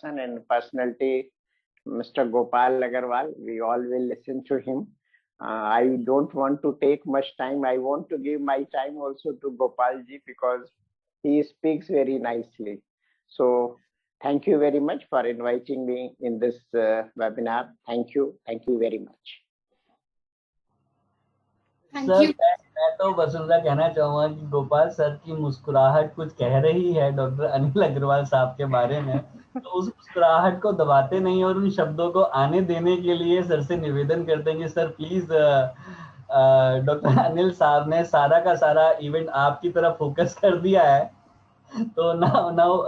person and personality, Mr. Gopal Agarwal. We all will listen to him. I don't want to take much time. I want to give my time also to Gopal ji because he speaks very nicely. So thank you very much for inviting me in this webinar. Thank you. Thank you very much. Sir मैं तो वसुंधरा कहना चाहूंगा कि Gopal sir की मुस्कुराहट कुछ कह रही है डॉक्टर अनिल अग्रवाल साहब के बारे में, तो उस मुस्कुराहट को दबाते नहीं और उन शब्दों को आने देने के लिए सर से निवेदन करते हैं कि सर प्लीज डॉक्टर अनिल साहब ने सारा का सारा इवेंट आपकी तरफ फोकस कर दिया है, तो नाउ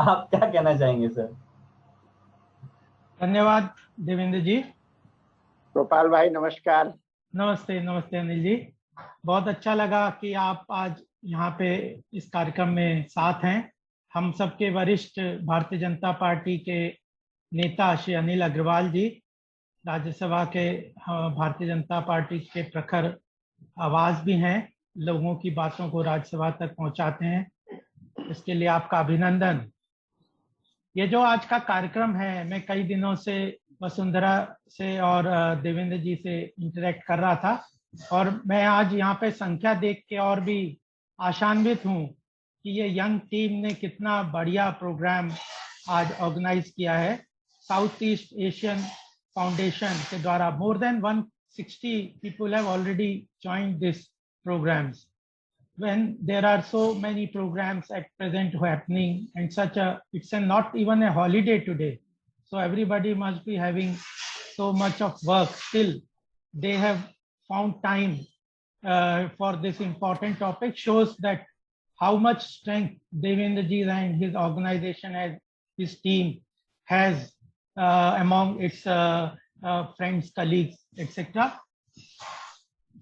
आप क्या कहना चाहेंगे सर? धन्यवाद देवेंद्र जी। गोपाल भाई नमस्कार। नमस्ते नमस्ते अनिल जी, बहुत अच्छा लगा कि आप आज यहाँ पे इस कार्यक्रम में साथ हैं। हम सबके वरिष्ठ भारतीय जनता पार्टी के नेता श्री अनिल अग्रवाल जी, राज्यसभा के भारतीय जनता पार्टी के प्रखर आवाज भी हैं, लोगों की बातों को राज्यसभा तक पहुंचाते हैं, इसके लिए आपका अभिनंदन। ये जो आज का कार्यक्रम है, मैं कई दिनों से वसुंधरा से और देवेंद्र जी से इंटरेक्ट कर रहा था और मैं आज यहाँ पे संख्या देख के और भी आशान्वित हूँ कि ये यंग टीम ने कितना बढ़िया प्रोग्राम आज ऑर्गेनाइज किया है। साउथ ईस्ट एशियन फाउंडेशन के द्वारा more than 160 people have already joined this programs. When there are so many programs at present happening and such a, it's not even a holiday today, so everybody must be having so much of work. Still they have found time for this important topic, shows that how much strength Devendra ji and his organization and his team has among its friends, colleagues, etc.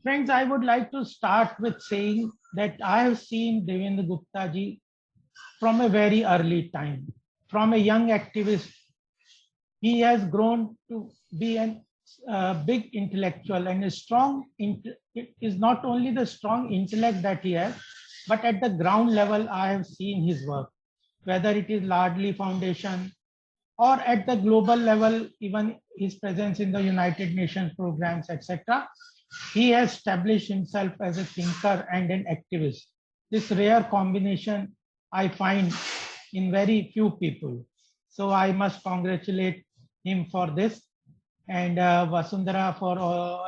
Friends, I would like to start with saying that I have seen Devendra Gupta ji from a very early time. From a young activist, he has grown to be a big intellectual and a strong. It is not only the strong intellect that he has, but at the ground level, I have seen his work, whether it is Lardli Foundation or at the global level, even his presence in the United Nations programs, etc. He has established himself as a thinker and an activist. This rare combination I find in very few people. So I must congratulate him for this, and Vasundhara for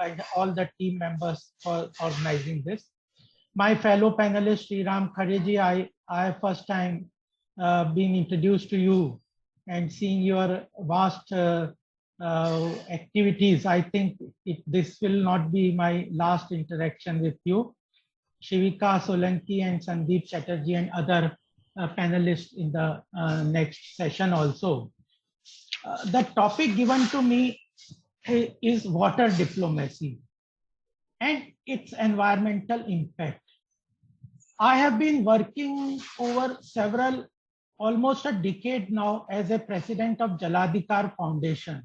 and all the team members for organizing this. My fellow panelist, Sriram Khareji, I first time been introduced to you and seeing your vast activities. I think this will not be my last interaction with you. Shivika Solanki and Sandeep Chatterjee and other panelists in the next session also. The topic given to me is water diplomacy and its environmental impact. I have been working over almost a decade now as a president of Jaladhikar Foundation.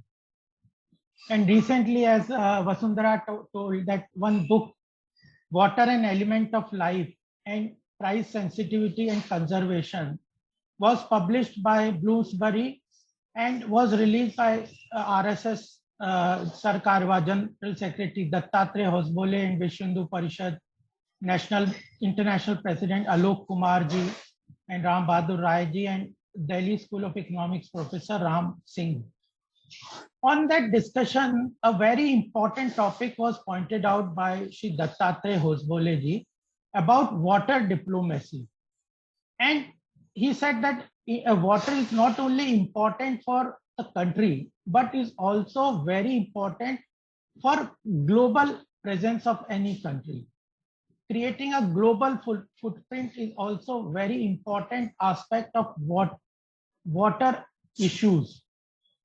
And recently, as Vasundhara told, that one book, Water an Element of Life and Price Sensitivity and Conservation, was published by Bloomsbury and was released by RSS Sarkarwa General Secretary Dattatreya Hosbole and Vishnu Parishad International President Alok Kumar ji and Ram Bahadur Rai ji and Delhi School of Economics Professor Ram Singh. On that discussion, a very important topic was pointed out by Shri Dattatreya Hosbole ji about water diplomacy. And he said that water is not only important for the country, but is also very important for global presence of any country. Creating a global footprint is also very important aspect of water issues.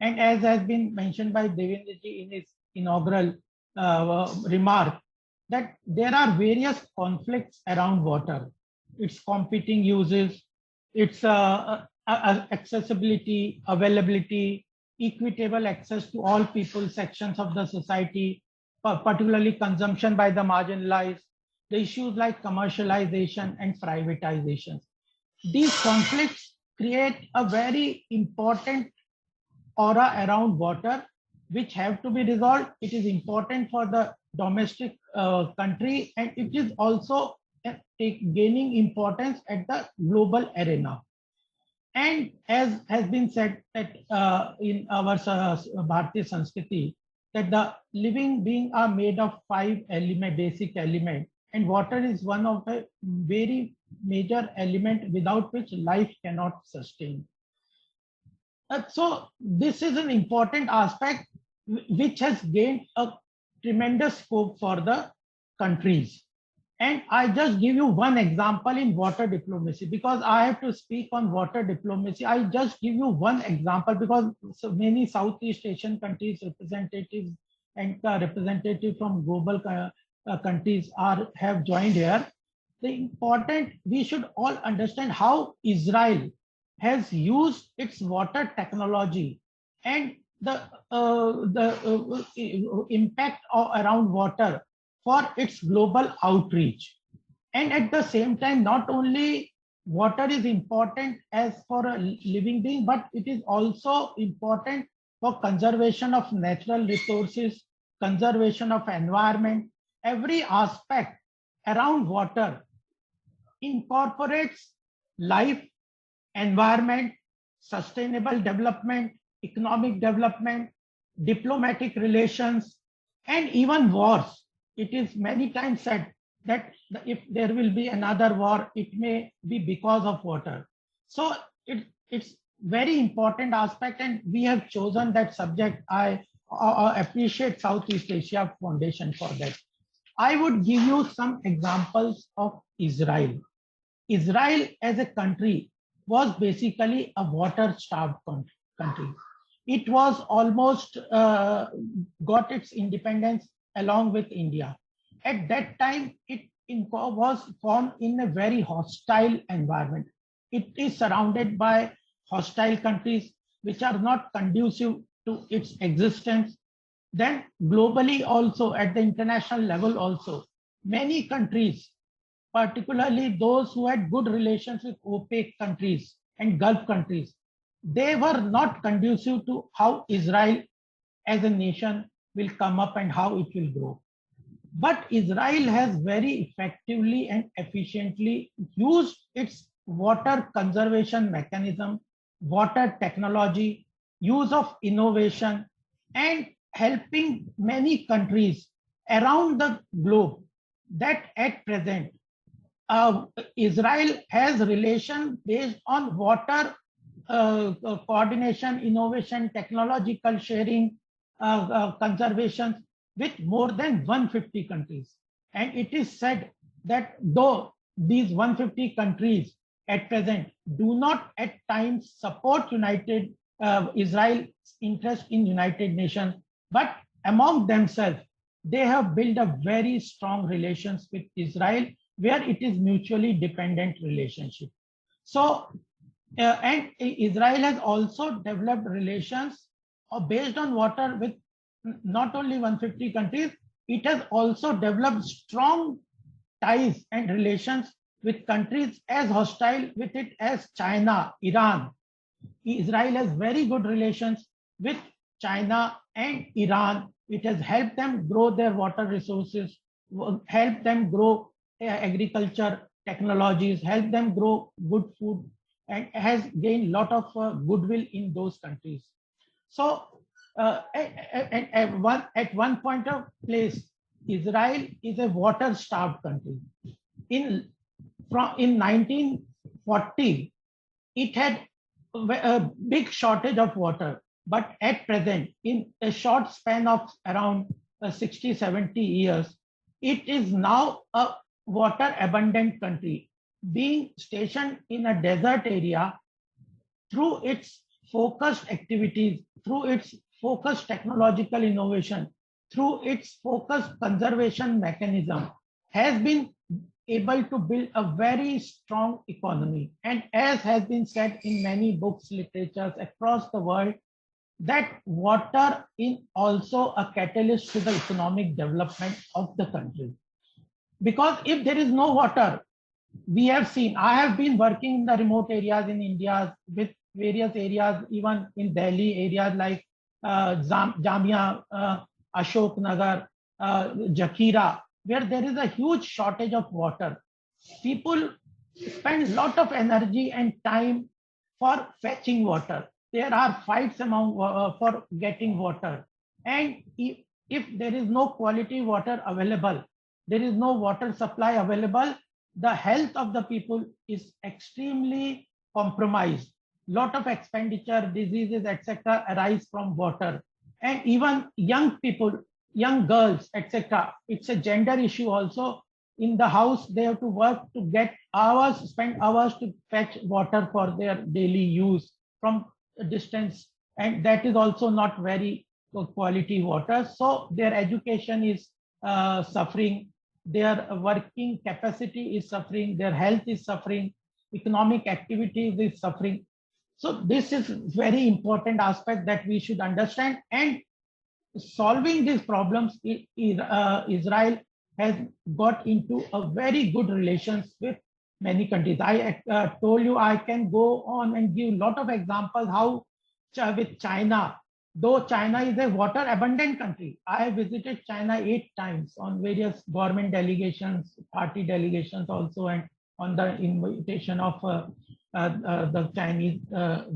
And as has been mentioned by Devendra ji in his inaugural remark, that there are various conflicts around water, its competing uses, its accessibility, availability, equitable access to all people, sections of the society, particularly consumption by the marginalized, the issues like commercialization and privatization. These conflicts create a very important aura around water which have to be resolved. It is important for the domestic country, and it is also gaining importance at the global arena. And as has been said that in our Bharatiya Sanskriti, that the living beings are made of 5 basic elements, and water is one of the very major element without which life cannot sustain. So this is an important aspect which has gained a tremendous scope for the countries. And I just give you one example in water diplomacy, because I have to speak on water diplomacy. I just give you one example because so many Southeast Asian countries representatives and representatives from global countries have joined here. The important, we should all understand how Israel has used its water technology and the impact around water for its global outreach. And at the same time, not only water is important as for a living being, but it is also important for conservation of natural resources, conservation of environment. Every aspect around water incorporates life, environment, sustainable development, economic development, diplomatic relations, and even wars. It is many times said that if there will be another war, it may be because of water. So it's very important aspect, and we have chosen that subject. I appreciate Southeast Asia Foundation for that. I would give you some examples of Israel. Israel as a country was basically a water-starved country. It was almost got its independence along with India. At that time, it was formed in a very hostile environment. It is surrounded by hostile countries which are not conducive to its existence. Then globally also, at the international level also, many countries, particularly those who had good relations with OPEC countries and Gulf countries, they were not conducive to how Israel as a nation will come up and how it will grow. But Israel has very effectively and efficiently used its water conservation mechanism, water technology, use of innovation, and helping many countries around the globe that at present Israel has relation based on water coordination, innovation, technological sharing, conservation with more than 150 countries. And it is said that though these 150 countries at present do not at times support Israel's interest in United Nations, but among themselves, they have built a very strong relations with Israel, where it is mutually dependent relationship. So, and Israel has also developed relations based on water with not only 150 countries, it has also developed strong ties and relations with countries as hostile with it as China, Iran. Israel has very good relations with China and Iran. It has helped them grow their water resources, helped them grow agriculture technologies, helped them grow good food, and has gained a lot of goodwill in those countries. So at one point of place, Israel is a water-starved country. In 1940, it had a big shortage of water, but at present, in a short span of around 60, 70 years, it is now a water abundant country, being stationed in a desert area. Through its focused activities, through its focused technological innovation, through its focused conservation mechanism, has been able to build a very strong economy. And as has been said in many books, literatures across the world, that water is also a catalyst to the economic development of the country. Because if there is no water, we have seen, I have been working in the remote areas in India with various areas, even in Delhi, areas like Jamia, Ashok Nagar, Jakira, where there is a huge shortage of water. People spend a lot of energy and time for fetching water. There are fights among for getting water. And if there is no quality water available, there is no water supply available, the health of the people is extremely compromised. Lot of expenditure, diseases, etc. arise from water. And even young people, young girls, etc. It's a gender issue also. In the house, they have to work to get hours, spend hours to fetch water for their daily use from a distance. And that is also not very quality water. So their education is suffering, their working capacity is suffering, their health is suffering, economic activities is suffering. So this is very important aspect that we should understand. And solving these problems, Israel has got into a very good relations with many countries. I told you I can go on and give a lot of examples how with China, though China is a water abundant country. I have visited China 8 times on various government delegations, party delegations also, and on the invitation of the Chinese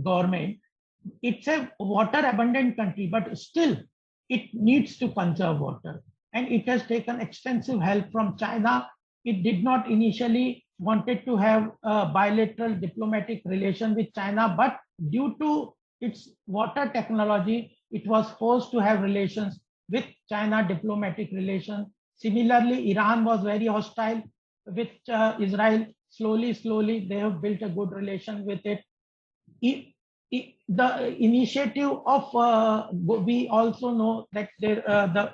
government. It's a water abundant country, but still it needs to conserve water. And it has taken extensive help from China. It did not initially wanted to have a bilateral diplomatic relation with China, but due to its water technology, it was forced to have relations with China, diplomatic relations. Similarly, Iran was very hostile with Israel. Slowly, they have built a good relation with it. The initiative of, we also know that the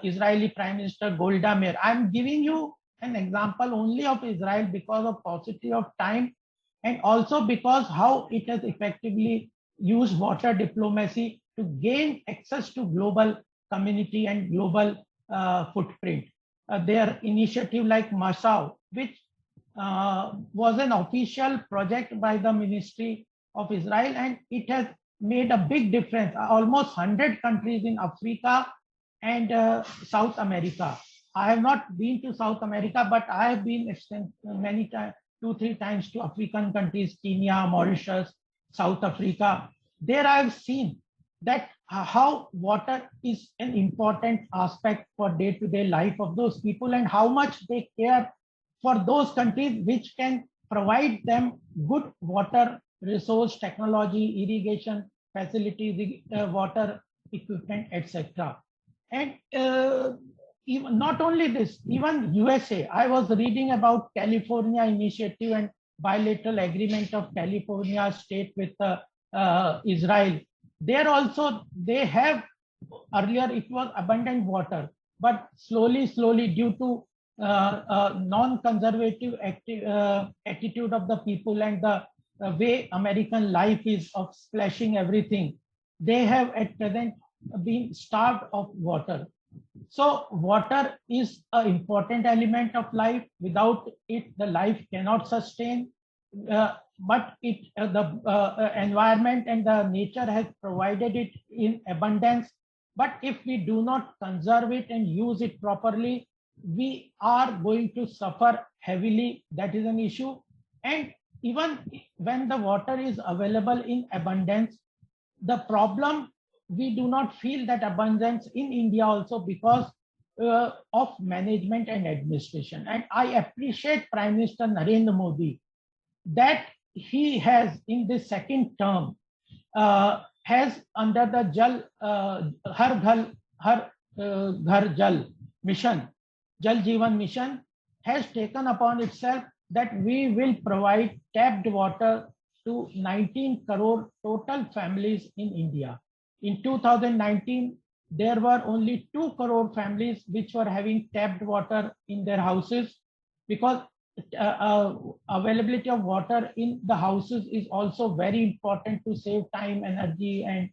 Israeli Prime Minister Golda Meir, I'm giving you an example only of Israel because of paucity of time, and also because how it has effectively used water diplomacy to gain access to global community and global footprint. Their initiative like Masao, which was an official project by the Ministry of Israel, and it has made a big difference. Almost 100 countries in Africa and South America. I have not been to South America, but I have been many times, 2-3 times to African countries, Kenya, Mauritius, South Africa. There I have seen that how water is an important aspect for day-to-day life of those people, and how much they care for those countries which can provide them good water resource, technology, irrigation facilities, water equipment, etc. And even not only this, even USA. I was reading about California initiative and bilateral agreement of California state with Israel. There also they have, earlier it was abundant water, but slowly due to non-conservative attitude of the people and the way American life is of splashing everything, they have at present been starved of water. So water is an important element of life. Without it, the life cannot sustain. But the environment and the nature has provided it in abundance. But if we do not conserve it and use it properly, we are going to suffer heavily. That is an issue. And even when the water is available in abundance, the problem, we do not feel that abundance in India also because of management and administration. And I appreciate Prime Minister Narendra Modi that he has in this second term has under the Har Ghar Jal mission, Jal Jeevan mission, has taken upon itself that we will provide tapped water to 19 crore total families in India. In 2019, there were only 2 crore families which were having tapped water in their houses, because availability of water in the houses is also very important to save time, energy, and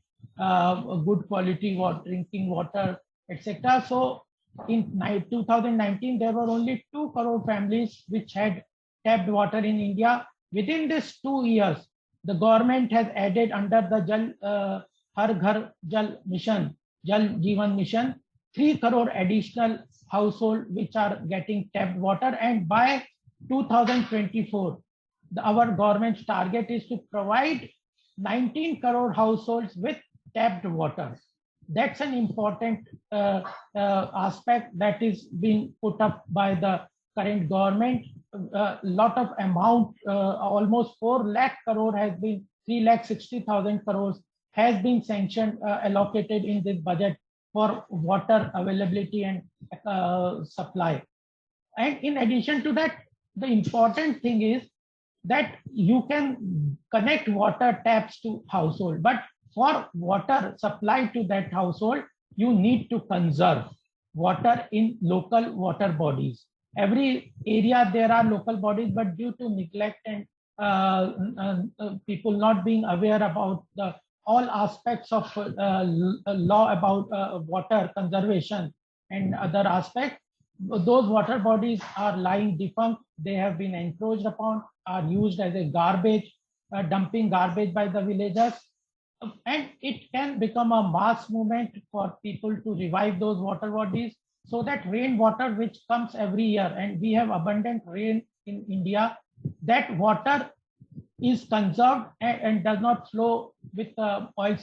good quality water, drinking water, etc. So in 2019, there were only 2 crore families which had tapped water in India. Within these 2 years, the government has added under the Har Ghar Jal Mission, Jal Jeevan Mission, 3 crore additional household which are getting tapped water, and by 2024, our government's target is to provide 19 crore households with tapped water. That's an important aspect that is being put up by the current government. Lot of amount, almost 4 lakh crore has been, 3,60,000 crores has been sanctioned, allocated in this budget for water availability and supply. And in addition to that, the important thing is that you can connect water taps to household, but for water supply to that household, you need to conserve water in local water bodies. Every area there are local bodies, but due to neglect and people not being aware about the all aspects of law about water conservation and other aspects, those water bodies are lying defunct. They have been encroached upon, are used as a garbage, dumping garbage by the villagers. And it can become a mass movement for people to revive those water bodies, so that rainwater which comes every year, and we have abundant rain in India, that water is conserved and does not flow with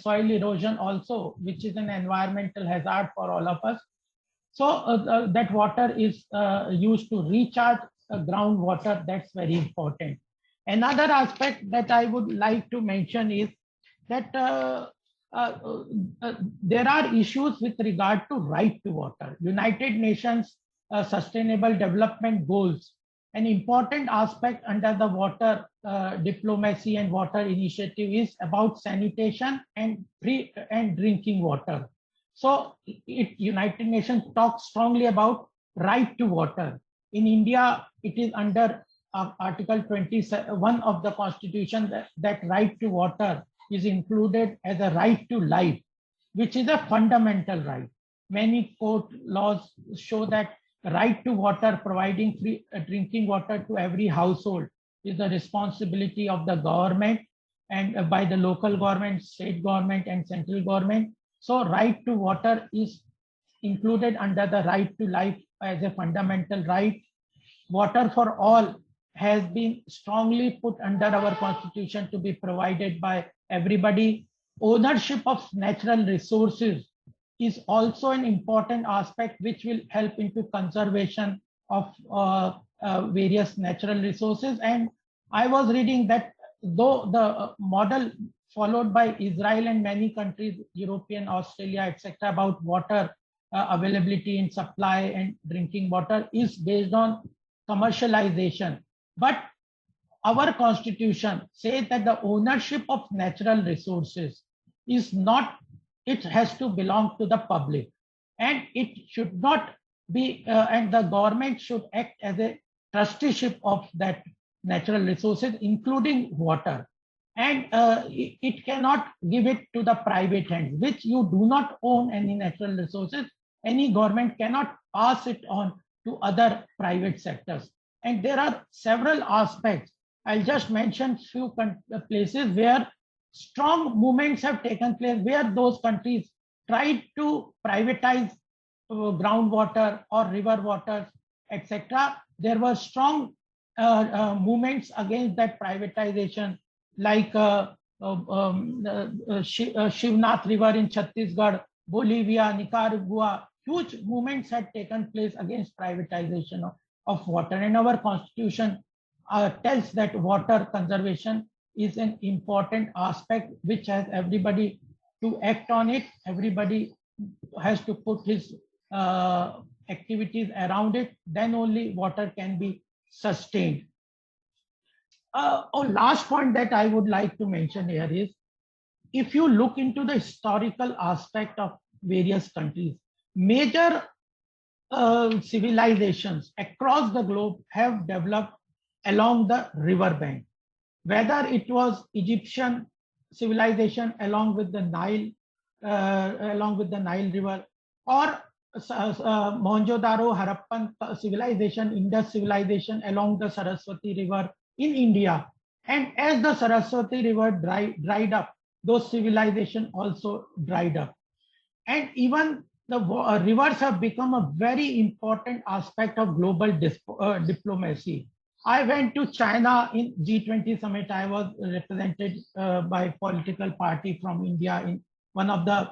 soil erosion also, which is an environmental hazard for all of us. So that water is used to recharge groundwater. That's very important. Another aspect that I would like to mention is that there are issues with regard to right to water. United Nations Sustainable Development Goals, an important aspect under the water diplomacy and water initiative is about sanitation and drinking water. So United Nations talks strongly about right to water. In India, it is under Article 21 of the Constitution that right to water is included as a right to life, which is a fundamental right. Many court laws show that right to water, providing free drinking water to every household, is the responsibility of the government and by the local government, state government, and central government. So right to water is included under the right to life as a fundamental right. Water for all has been strongly put under our Constitution to be provided by everybody. Ownership of natural resources is also an important aspect which will help into conservation of various natural resources. And I was reading that though the model followed by Israel and many countries, European, Australia, etc., about water availability and supply and drinking water is based on commercialization. But our Constitution says that the ownership of natural resources is not, it has to belong to the public, and it should not be, and the government should act as a trusteeship of that natural resources, including water. And it cannot give it to the private hands, which you do not own any natural resources. Any government cannot pass it on to other private sectors. And there are several aspects. I'll just mention few places where strong movements have taken place, where those countries tried to privatize groundwater or river waters, etc. There were strong movements against that privatization, like Shivnath River in Chhattisgarh, Bolivia, Nicaragua. Huge movements had taken place against privatization of water. And our Constitution tells that water conservation is an important aspect which has everybody to act on it. Everybody has to put his activities around it. Then only water can be sustained. Last point that I would like to mention here is, if you look into the historical aspect of various countries, major civilizations across the globe have developed along the river bank. Whether it was Egyptian civilization along with the Nile River, or Mohenjo-daro, Harappan civilization, Indus civilization along the Saraswati River in India, And as the Saraswati River dried up, those civilizations also dried up. And even the rivers have become a very important aspect of global diplomacy. I went to China in G20 summit. I was represented by political party from India in one of the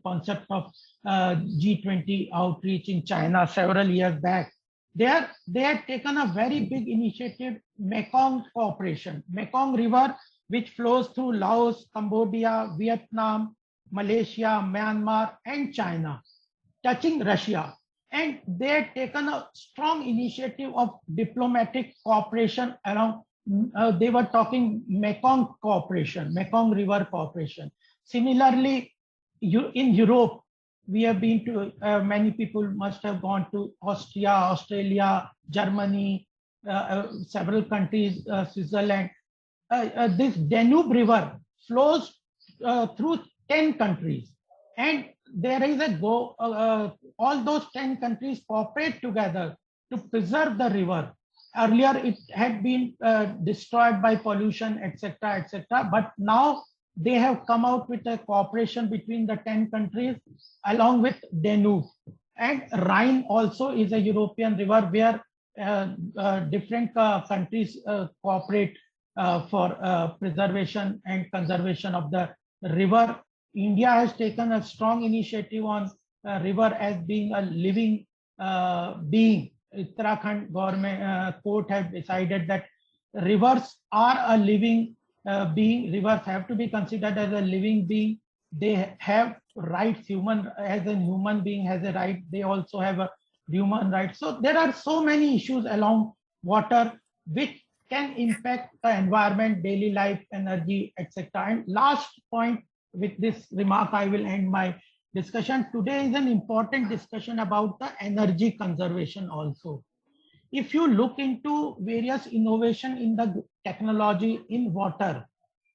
concept of G20 outreach in China several years back. They had taken a very big initiative, Mekong cooperation. Mekong River, which flows through Laos, Cambodia, Vietnam, Malaysia, Myanmar, and China, touching Russia. And they had taken a strong initiative of diplomatic cooperation around, they were talking Mekong cooperation, Mekong River cooperation. Similarly, in Europe, we have been to, many people must have gone to Austria, Australia, Germany, several countries, Switzerland. This Danube River flows through 10 countries. And there is a all those 10 countries cooperate together to preserve the river. Earlier, it had been destroyed by pollution, etc., etc. But now they have come out with a cooperation between the 10 countries along with Danube. And Rhine also is a European river where different countries cooperate for preservation and conservation of the river. India has taken a strong initiative on river as being a living being. Uttarakhand government court have decided that rivers are a living being. Rivers have to be considered as a living being. They have rights. As a human being has a right, they also have a human right. So there are so many issues along water which can impact the environment, daily life, energy, etc. And last point, with this remark, I will end my discussion. Today is an important discussion about the energy conservation also. If you look into various innovation in the technology in water,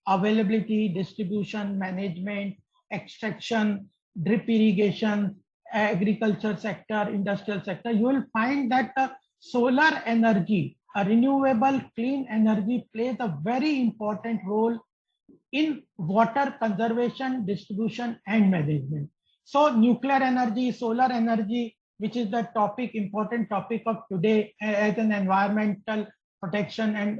availability, distribution, management, extraction, drip irrigation, agriculture sector, industrial sector, you will find that the solar energy, a renewable clean energy, plays a very important role in water conservation, distribution, and management. So nuclear energy, solar energy, which is the important topic of today as an environmental protection and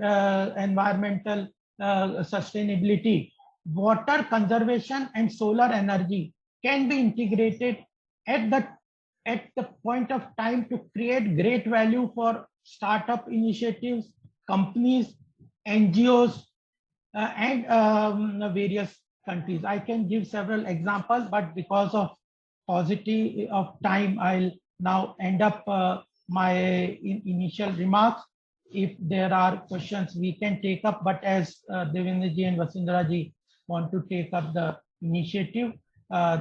environmental sustainability, water conservation and solar energy can be integrated at the point of time to create great value for startup initiatives, companies, NGOs, and various countries. I can give several examples, but because of paucity of time, I'll now end up my initial remarks. If there are questions, we can take up, but as Devendra ji and Vasundhara ji want to take up the initiative,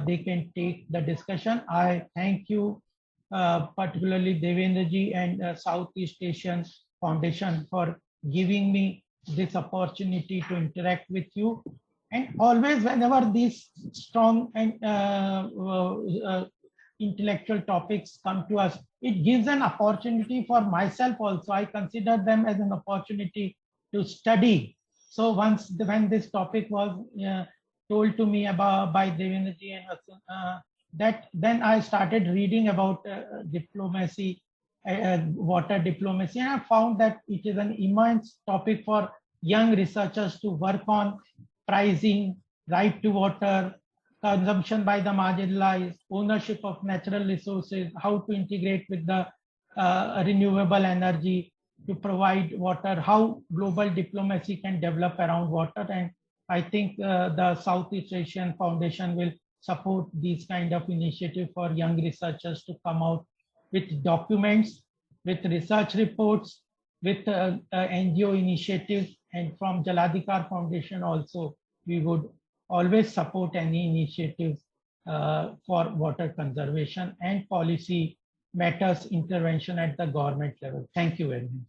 they can take the discussion. I thank you, particularly Devendra ji and Southeast Asian Foundation for giving me this opportunity to interact with you. And always, whenever these strong and intellectual topics come to us, it gives an opportunity for myself also. I consider them as an opportunity to study. So when this topic was told to me by Devendra ji and then I started reading about diplomacy, water diplomacy, and I found that it is an immense topic for young researchers to work on. Pricing, right to water, consumption by the marginalized, ownership of natural resources, how to integrate with the renewable energy to provide water, how global diplomacy can develop around water. And I think the Southeast Asian Foundation will support these kind of initiative for young researchers to come out with documents, with research reports, with NGO initiatives. And from Jaladhikar Foundation also, we would always support any initiatives for water conservation and policy matters intervention at the government level. Thank you very much.